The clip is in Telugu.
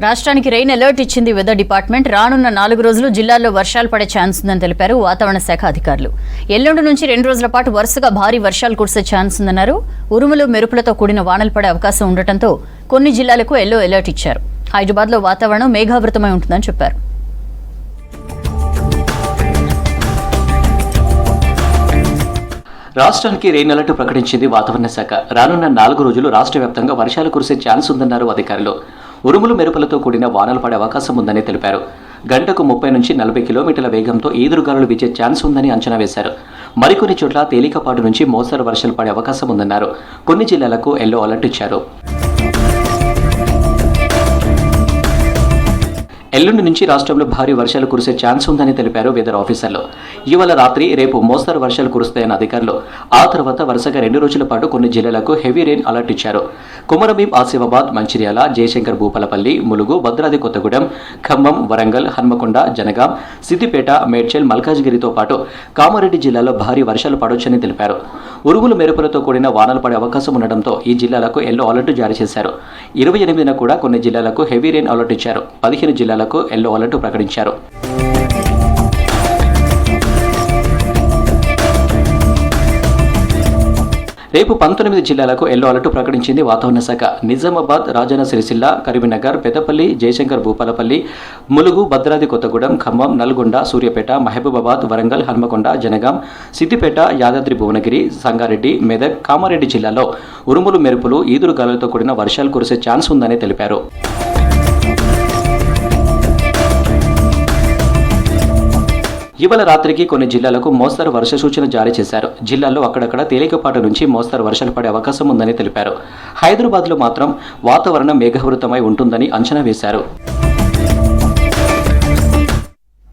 రాష్ట్రానికి రెయిన్ అలర్ట్ ఇచ్చింది వెదర్ డిపార్ట్మెంట్. రానున్న 4 రోజులు జిల్లాల్లో వర్షాలు పడే ఛాన్స్ ఉందని తెలిపారు వాతావరణ శాఖ అధికారులు. ఎల్లుండి నుంచి 2 రోజుల పాటు వరుసగా భారీ వర్షాలు కురిసే ఛాన్స్ ఉందన్నారు. ఉరుములు మెరుపులతో కూడిన వానలు పడే అవకాశం ఉండటంతో కొన్ని జిల్లాలకు ఎల్లో అలర్ట్ ఇచ్చారు. హైదరాబాద్లో వాతావరణం మేఘావృతమై ఉంటుందని చెప్పారు. రాష్ట్రానికి రెయిన్ అలర్ట్ ప్రకటించింది వాతావరణ శాఖ. రానున్న 4 రోజులు రాష్ట్ర వ్యాప్తంగా వర్షాలు కురిసే ఛాన్స్ ఉందన్నారు అధికారులు. ఉరుములు మెరుపులతో కూడిన వానలు పడే అవకాశం ఉందని తెలిపారు. గంటకు 30 నుంచి 40 కిలోమీటర్ల వేగంతో ఈదురుగాలులు వీచే ఛాన్స్ ఉందని అంచనా వేశారు. మరికొన్ని చోట్ల తేలికపాటు నుంచి మోస్తరు వర్షాలు పడే అవకాశం ఉందన్నారు. కొన్ని జిల్లాలకు ఎల్లో అలర్ట్ ఇచ్చారు. ఎల్లుండి నుంచి రాష్ట్రంలో భారీ వర్షాలు కురిసే ఛాన్స్ ఉందని తెలిపారు వెదర్ ఆఫీసర్లు. ఇవాళ రాత్రి రేపు మోస్తరు వర్షాలు కురుస్తాయన్న అధికారులు. ఆ తర్వాత వరుసగా 2 రోజుల పాటు కొన్ని జిల్లాలకు హెవీ రెయిన్ అలర్ట్ ఇచ్చారు. కొమరంభీం, ఆసిఫాబాద్, మంచిర్యాల, జయశంకర్ భూపాలపల్లి, ములుగు, భద్రాద్రి కొత్తగూడెం, ఖమ్మం, వరంగల్, హన్మకొండ, జనగాం, సిద్దిపేట, మేడ్చల్, మల్కాజ్గిరితో పాటు కామారెడ్డి జిల్లాలో భారీ వర్షాలు పడొచ్చని తెలిపారు. ఉరుములు మెరుపులతో కూడిన వానలు పడే అవకాశం ఉండడంతో ఈ జిల్లాలకు ఎల్లో అలర్ట్ జారీ చేశారు. 28న కూడా కొన్ని జిల్లాలకు హెవీ రెయిన్ అలర్ట్ ఇచ్చారు. 15 జిల్లాలకు ఎల్లో అలర్ట్ ప్రకటించారు. రేపు 19 జిల్లాలకు ఎల్లో అలర్ట్ ప్రకటించింది వాతావరణ శాఖ. నిజామాబాద్, రాజన్న సిరిసిల్ల, కరీంనగర్, పెద్దపల్లి, జయశంకర్ భూపాలపల్లి, ములుగు, భద్రాద్రి కొత్తగూడెం, ఖమ్మం, నల్గొండ, సూర్యాపేట, మహబూబాబాద్, వరంగల్, హన్మకొండ, జనగాం, సిద్దిపేట, యాదాద్రి భువనగిరి, సంగారెడ్డి, మెదక్, కామారెడ్డి జిల్లాల్లో ఉరుములు మెరుపులు, ఈదురుగాలులతో కూడిన వర్షాలు కురిసే ఛాన్స్ ఉందని తెలిపారు. ఇవాళ రాత్రికి కొన్ని జిల్లాలకు మోస్తరు వర్ష సూచన జారీ చేశారు. జిల్లాల్లో అక్కడక్కడ తేలికపాటి నుంచి మోస్తరు వర్షాలు పడే అవకాశం ఉందని తెలిపారు. హైదరాబాద్లో మాత్రం వాతావరణం మేఘావృతమై ఉంటుందని అంచనా వేశారు.